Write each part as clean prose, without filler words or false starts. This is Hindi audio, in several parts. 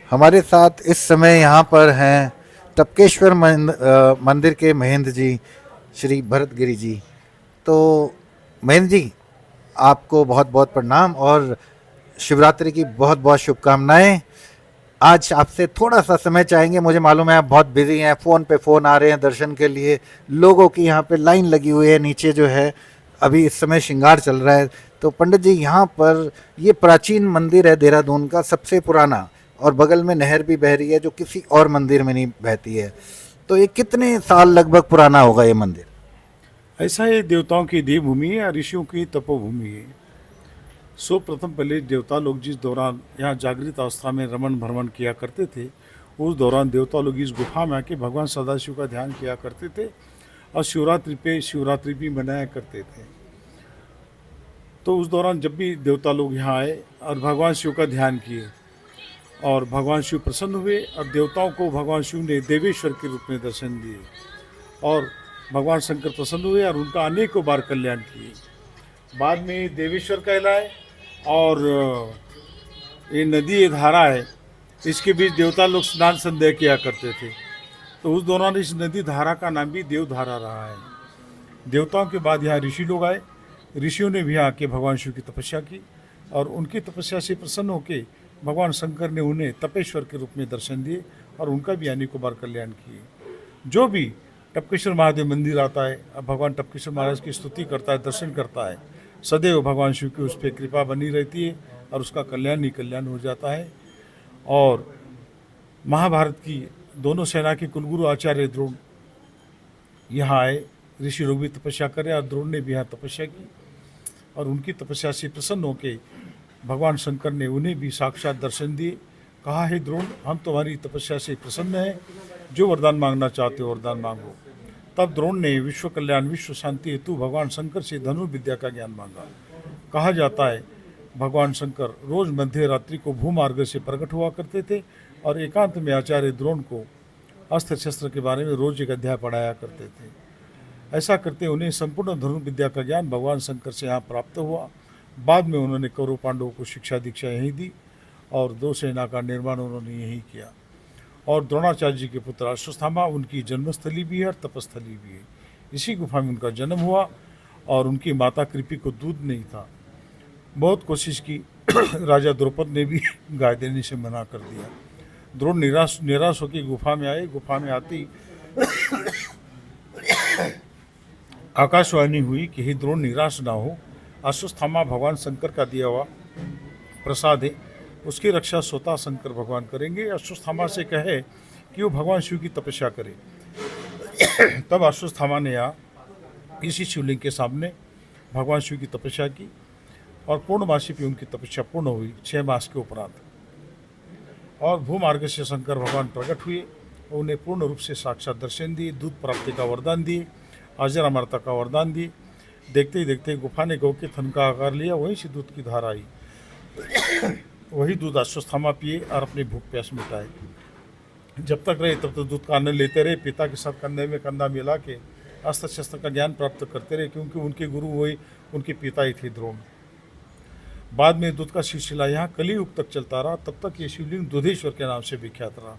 हमारे साथ इस समय यहाँ पर हैं टपकेश्वर मंदिर के महेंद्र जी, श्री भरत गिरी जी। तो महेंद्र जी, आपको बहुत बहुत प्रणाम और शिवरात्रि की बहुत बहुत शुभकामनाएं। आज आपसे थोड़ा सा समय चाहेंगे, मुझे मालूम है आप बहुत बिजी हैं, फ़ोन पे फ़ोन आ रहे हैं दर्शन के लिए, लोगों की यहाँ पे लाइन लगी हुई है नीचे जो है, अभी इस समय श्रृंगार चल रहा है। तो पंडित जी, यहाँ पर ये प्राचीन मंदिर है देहरादून का सबसे पुराना, और बगल में नहर भी बह रही है जो किसी और मंदिर में नहीं बहती है। तो ये कितने साल लगभग पुराना होगा ये मंदिर? ऐसा ये देवताओं की देवभूमि है या ऋषियों की तपोभूमि है। सो प्रथम पहले देवता लोग जिस दौरान यहाँ जागृत अवस्था में रमण भ्रमण किया करते थे, उस दौरान देवता लोग इस गुफा में आके भगवान सदाशिव का ध्यान किया करते थे और शिवरात्रि पे शिवरात्रि भी मनाया करते थे। तो उस दौरान जब भी देवता लोग यहाँ आए और भगवान शिव का ध्यान किए और भगवान शिव प्रसन्न हुए और देवताओं को भगवान शिव ने देवेश्वर के रूप में दर्शन दिए और भगवान शंकर प्रसन्न हुए और उनका अनेकों बार कल्याण किए। बाद में ये देवेश्वर कहलाए और ये नदी ये धारा है, इसके बीच देवता लोग स्नान संध्या किया करते थे। तो उस दौरान इस नदी धारा का नाम भी देवधारा रहा है। देवताओं के बाद यहाँ ऋषि लोग आए। ऋषियों ने भी आके भगवान शिव की तपस्या की और उनकी तपस्या से प्रसन्न होकर भगवान शंकर ने उन्हें तपेश्वर के रूप में दर्शन दिए और उनका भी अनेकों बार कल्याण किए। जो भी टपकेश्वर महादेव मंदिर आता है, अब भगवान टपकेश्वर महाराज की स्तुति करता है, दर्शन करता है, सदैव भगवान शिव की उस पर कृपा बनी रहती है और उसका कल्याण ही कल्याण हो जाता है। और महाभारत की दोनों सेना के कुलगुरु आचार्य द्रोण यहाँ आए, ऋषि लोग भी तपस्या करे और द्रोण ने भी यहाँ तपस्या की और उनकी तपस्या से प्रसन्न होकर भगवान शंकर ने उन्हें भी साक्षात दर्शन दिए। कहा, है द्रोण, हम तुम्हारी तपस्या से प्रसन्न हैं, जो वरदान मांगना चाहते हो वरदान मांगो। तब द्रोण ने विश्व कल्याण विश्व शांति हेतु भगवान शंकर से धनुर्विद्या का ज्ञान मांगा। कहा जाता है भगवान शंकर रोज मध्य रात्रि को भूमार्ग से प्रकट हुआ करते थे और एकांत में आचार्य द्रोण को अस्त्र शस्त्र के बारे में रोज एक अध्याय पढ़ाया करते थे। ऐसा करते उन्हें संपूर्ण धनुर्विद्या का ज्ञान भगवान शंकर से यहाँ प्राप्त हुआ। बाद में उन्होंने कौरव पांडवों को शिक्षा दीक्षा यहीं दी और दो सेना का निर्माण उन्होंने यहीं किया। और द्रोणाचार्य जी के पुत्र अश्वत्थामा उनकी जन्मस्थली भी है और तपस्थली भी है। इसी गुफा में उनका जन्म हुआ और उनकी माता कृपी को दूध नहीं था, बहुत कोशिश की राजा द्रौपद ने भी गाय देने से मना कर दिया। द्रोण निराश निराश होकर गुफा में आए। गुफा में आती आकाशवाणी हुई कि हे द्रोण, निराश ना हो, अश्वत्थामा भगवान शंकर का दिया हुआ प्रसाद है, उसकी रक्षा स्वतः शंकर भगवान करेंगे। अश्वत्थामा से कहे कि वो भगवान शिव की तपस्या करे। तब अश्वत्थामा ने यहाँ इसी शिवलिंग के सामने भगवान शिव की तपस्या की और पूर्णमासी पे उनकी तपस्या पूर्ण हुई 6 मास के उपरांत। और भूमार्ग से शंकर भगवान प्रकट हुए और उन्हें पूर्ण रूप से साक्षात दर्शन दिए, दूध प्राप्ति का वरदान दिए, अजर अमरता का वरदान दिए। देखते ही देखते गुफा ने गौ के थन का आकार लिया, वहीं से दूध की धारा आई। वही दूध अश्वत्थामा पिए और अपनी भूख प्यास मिटाए। जब तक रहे तब तक दूध का आनंद लेते रहे, पिता के साथ कंधे में कंधा मिला के अस्त्र शस्त्र का ज्ञान प्राप्त करते रहे, क्योंकि उनके गुरु वही उनके पिता ही थे द्रोण। बाद में दूध का सिलसिला यहाँ कलियुग तक चलता रहा। तब तक ये शिवलिंग दूधेश्वर के नाम से विख्यात रहा।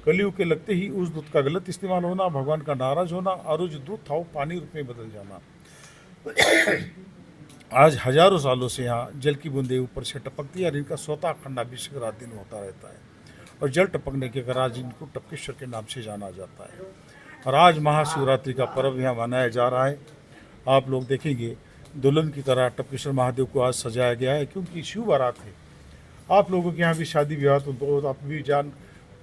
कलियुग के लगते ही उस दूध का गलत इस्तेमाल होना, भगवान का नाराज होना और जो दूध था वो पानी रूप में बदल जाना। आज हजारों सालों से यहाँ जल की बूंदें ऊपर से टपकती है और इनका स्वतः अखंडाभिषेक रात दिन होता रहता है और जल टपकने के कारण आज इनको टपकेश्वर के नाम से जाना जाता है। और आज महाशिवरात्रि का पर्व यहाँ मनाया जा रहा है। आप लोग देखेंगे दुल्हन की तरह टपकेश्वर महादेव को आज सजाया गया है, क्योंकि शिव बारात है। आप लोगों के यहाँ भी शादी विवाह तो आप भी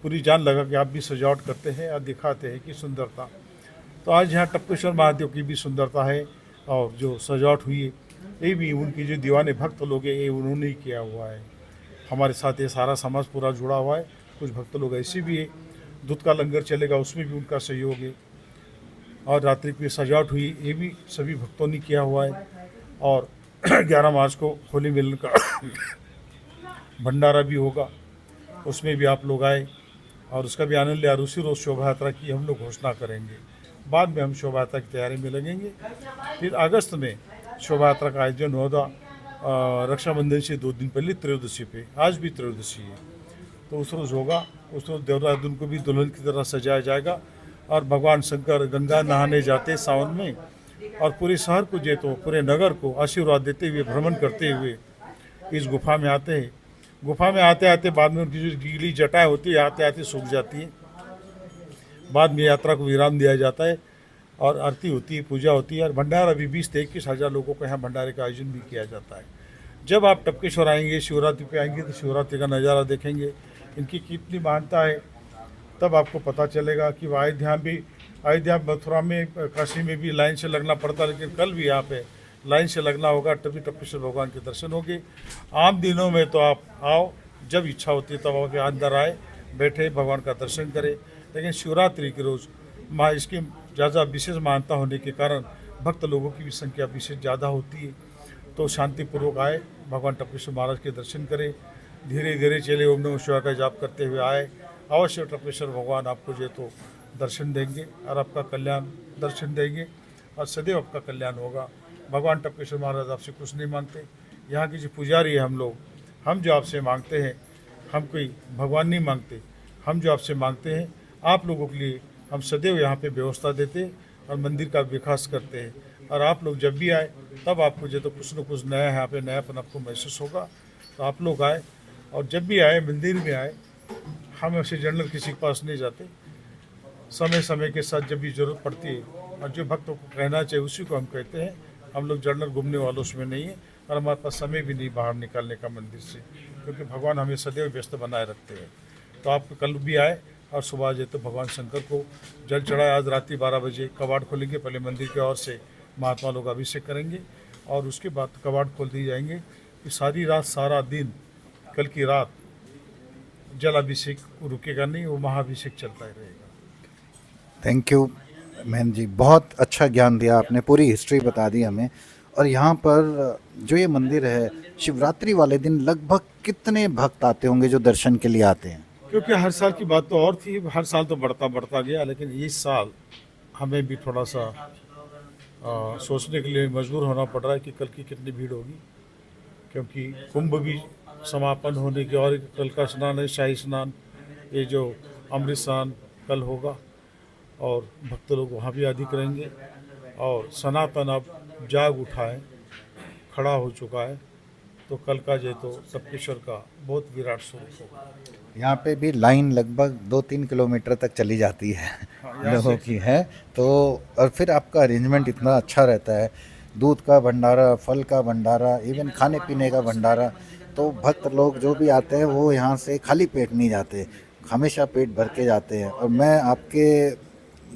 पूरी जान लगा कि आप भी सजावट करते हैं और दिखाते हैं कि सुंदरता। तो आज यहाँ टपकेश्वर महादेव की भी सुंदरता है और जो सजावट हुई है ये भी उनकी जो दीवाने भक्त लोग हैं ये उन्होंने ही किया हुआ है। हमारे साथ ये सारा समाज पूरा जुड़ा हुआ है। कुछ भक्त लोग ऐसे भी है, दूध का लंगर चलेगा उसमें भी उनका सहयोग है। और रात्रि की सजावट हुई ये भी सभी भक्तों ने किया हुआ है। और 11 मार्च को होली मिलन का भंडारा भी होगा, उसमें भी आप लोग आए और उसका भी आनंद लिया। और उसी रोज़ शोभा यात्रा की हम लोग घोषणा करेंगे। बाद में हम शोभा यात्रा की तैयारी में लगेंगे। फिर अगस्त में शोभा यात्रा का आयोजन होगा रक्षाबंधन से 2 दिन पहले त्रयोदशी पे। आज भी त्रयोदशी है तो उस रोज़ होगा। उस रोज़ देहरादून को भी दुल्हन की तरह सजाया जाएगा और भगवान शंकर गंगा नहाने जाते सावन में, और पूरे शहर को जे तो पूरे नगर को आशीर्वाद देते हुए भ्रमण करते हुए इस गुफा में आते हैं। गुफा में आते आते बाद में उनकी जो गीली जटाएं होती है आते आते सूख जाती है। बाद में यात्रा को विराम दिया जाता है और आरती होती है, पूजा होती है, और भंडारा भी 20 से 21 हज़ार लोगों को यहाँ भंडारे का आयोजन भी किया जाता है। जब आप टपकेश्वर आएंगे, शिवरात्रि पे आएंगे, तो शिवरात्रि का नज़ारा देखेंगे, इनकी कितनी महानता है, तब आपको पता चलेगा कि अयोध्या मथुरा में, काशी में भी लाइन से लगना पड़ता है, लेकिन कल भी यहाँ पे लाइन से लगना होगा, तभी टपकेश्वर भगवान के दर्शन होंगे। आम दिनों में तो आप आओ, जब इच्छा होती है तब आप अंदर आए, बैठे भगवान का दर्शन करें, लेकिन शिवरात्रि के रोज़ इसकी ज़्यादा विशेष मान्यता होने के कारण भक्त लोगों की भी संख्या विशेष ज़्यादा होती है। तो शांतिपूर्वक आए, भगवान टपकेश्वर महाराज के दर्शन करें, धीरे धीरे चले, ओम नमः शिवाय का जाप करते हुए आए। अवश्य टपकेश्वर भगवान आपको जो तो दर्शन देंगे और आपका कल्याण दर्शन देंगे, और सदैव आपका कल्याण होगा। भगवान टपकेश्वर महाराज आपसे कुछ नहीं मांगते, यहाँ की जो पुजारी है हम जो आपसे मांगते हैं, हम कोई भगवान नहीं मांगते, हम जो आपसे मांगते हैं आप लोगों के लिए हम सदैव यहाँ पे व्यवस्था देते हैं और मंदिर का विकास करते हैं। और आप लोग जब भी आए तब आपको जो तो कुछ न कुछ नया यहाँ पे नयापन आपको महसूस होगा। तो आप लोग आए, और जब भी आए मंदिर में आए, हम ऐसे जनरल किसी के पास नहीं जाते, समय समय के साथ जब भी ज़रूरत पड़ती है और जो भक्तों को कहना चाहिए उसी को हम कहते हैं। हम लोग जनरल घूमने वालों उसमें नहीं है, और हमारे पास समय भी नहीं बाहर निकालने का मंदिर से, क्योंकि भगवान हमें सदैव व्यस्त बनाए रखते हैं। तो आप कल भी आए और सुबह जो तो भगवान शंकर को जल चढ़ाए। आज रात्रि 12 बजे कबाड़ खोलेंगे, पहले मंदिर की ओर से महात्मा लोग अभिषेक करेंगे और उसके बाद कबाड़ खोल दिए जाएंगे। कि सारी रात, सारा दिन, कल की रात जल अभिषेक रुकेगा नहीं, वो महाअभिषेक चलता ही रहेगा। थैंक यू मैन जी, बहुत अच्छा ज्ञान दिया आपने, पूरी हिस्ट्री बता दी हमें। और यहाँ पर जो ये मंदिर है, शिवरात्रि वाले दिन लगभग कितने भक्त आते होंगे जो दर्शन के लिए आते हैं? क्योंकि हर साल की बात तो और थी, हर साल तो बढ़ता बढ़ता गया, लेकिन इस साल हमें भी थोड़ा सा सोचने के लिए मजबूर होना पड़ रहा है कि कल की कितनी भीड़ होगी, क्योंकि कुंभ भी समापन होने के, और कल का स्नान है, शाही स्नान, ये जो अमृत स्नान कल होगा, और भक्त लोग वहाँ भी अधिक रहेंगे। और सनातन अब जाग उठा है, खड़ा हो चुका है, तो कल का जो तो टपकेश्वर का बहुत विराट स्वरूप होगा। यहाँ पे भी लाइन लगभग 2-3 किलोमीटर तक चली जाती है यहाँ लोगों से की है। तो और फिर आपका अरेंजमेंट इतना अच्छा रहता है, दूध का भंडारा, फल का भंडारा, इवन खाने पीने का भंडारा। तो भक्त लोग जो भी आते हैं वो यहाँ से खाली पेट नहीं जाते, हमेशा पेट भर के जाते हैं। और मैं आपके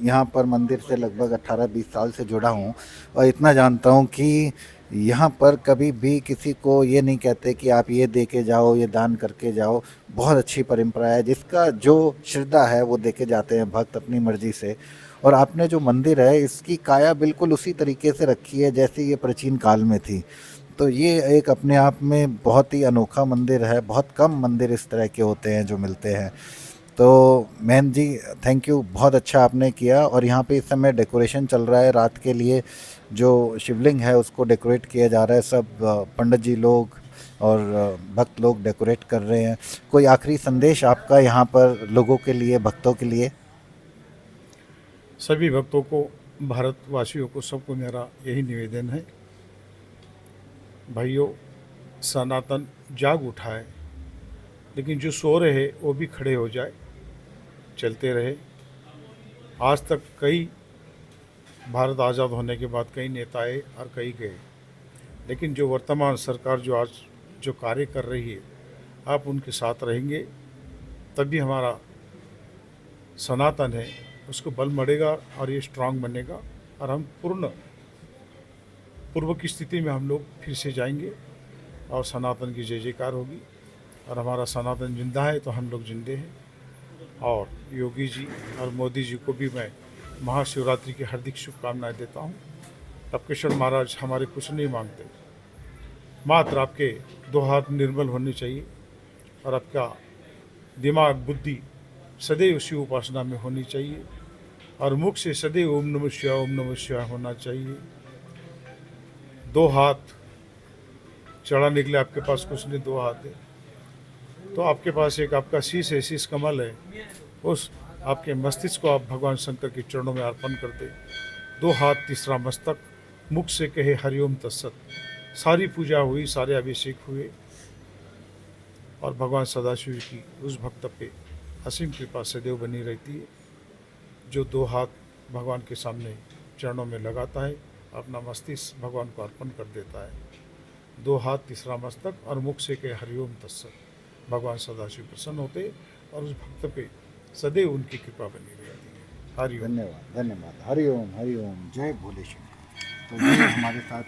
यहाँ पर मंदिर से लगभग 18-20 साल से जुड़ा हूँ, और इतना जानता हूँ कि यहाँ पर कभी भी किसी को ये नहीं कहते कि आप ये दे के जाओ, ये दान करके जाओ। बहुत अच्छी परंपरा है, जिसका जो श्रद्धा है वो दे के जाते हैं भक्त अपनी मर्जी से। और आपने जो मंदिर है इसकी काया बिल्कुल उसी तरीके से रखी है जैसे ये प्राचीन काल में थी। तो ये एक अपने आप में बहुत ही अनोखा मंदिर है, बहुत कम मंदिर इस तरह के होते हैं जो मिलते हैं। तो मैन जी थैंक यू, बहुत अच्छा आपने किया। और यहाँ पे इस समय डेकोरेशन चल रहा है, रात के लिए जो शिवलिंग है उसको डेकोरेट किया जा रहा है। सब पंडित जी लोग और भक्त लोग डेकोरेट कर रहे हैं। कोई आखिरी संदेश आपका यहाँ पर लोगों के लिए, भक्तों के लिए? सभी भक्तों को, भारतवासियों को, सबको मेरा यही निवेदन है, भाइयों, सनातन जाग उठा है, लेकिन जो सो रहे वो भी खड़े हो जाए, चलते रहे। आज तक कई, भारत आज़ाद होने के बाद कई नेता आए और कई गए, लेकिन जो वर्तमान सरकार जो आज जो कार्य कर रही है, आप उनके साथ रहेंगे तभी हमारा सनातन है उसको बल बढ़ेगा और ये स्ट्रांग बनेगा, और हम पूर्व की स्थिति में हम लोग फिर से जाएंगे और सनातन की जय जयकार होगी। और हमारा सनातन जिंदा है तो हम लोग जिंदे हैं। और योगी जी और मोदी जी को भी मैं महाशिवरात्रि की हार्दिक शुभकामनाएं देता हूं। टपकेश्वर महाराज हमारे कुछ नहीं मांगते, मात्र आपके 2 हाथ निर्मल होने चाहिए और आपका दिमाग, बुद्धि सदैव शिव उपासना में होनी चाहिए, और मुख से सदैव ओम नमः शिवाय, ओम नमः शिवाय होना चाहिए। 2 हाथ चढ़ाने के लिए आपके पास कुछ नहीं, 2 हाथ है, तो आपके पास एक आपका शीश है, शीश कमल है, उस आपके मस्तिष्क को आप भगवान शंकर के चरणों में अर्पण कर दे। 2 हाथ तीसरा मस्तक, मुख से कहे हरिओम तत्सत। सारी पूजा हुई, सारे अभिषेक हुए और भगवान सदाशिव की उस भक्त पे असीम कृपा सदैव बनी रहती है, जो 2 हाथ भगवान के सामने चरणों में लगाता है, अपना मस्तिष्क भगवान को अर्पण कर देता है। 2 हाथ तीसरा मस्तक और मुख से कहे हरिओम तत्सत। भगवान सदाशिव प्रसन्न होते और उस भक्त पे सदैव उनकी कृपा बनी रहती है। हरिओम। धन्यवाद धन्यवाद। हरिओम हरिओम, जय भोले शंकर। तो ये हमारे साथ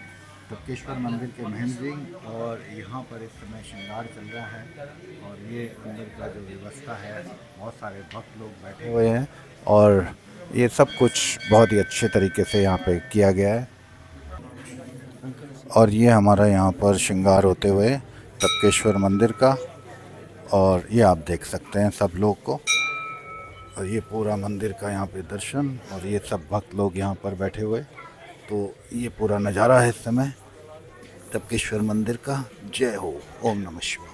टपकेश्वर मंदिर के महेंद्र जी, और यहाँ पर इस समय श्रृंगार चल रहा है और ये अंदर का जो व्यवस्था है, बहुत सारे भक्त लोग बैठे हुए हैं और ये सब कुछ बहुत ही अच्छे तरीके से यहाँ पे किया गया है। और ये हमारा यहाँ पर श्रृंगार होते हुए टपकेश्वर मंदिर का, और ये आप देख सकते हैं सब लोग को, और ये पूरा मंदिर का यहाँ पे दर्शन, और ये सब भक्त लोग यहाँ पर बैठे हुए। तो ये पूरा नज़ारा है इस समय टपकेश्वर मंदिर का। जय हो, ओम नमः शिवाय।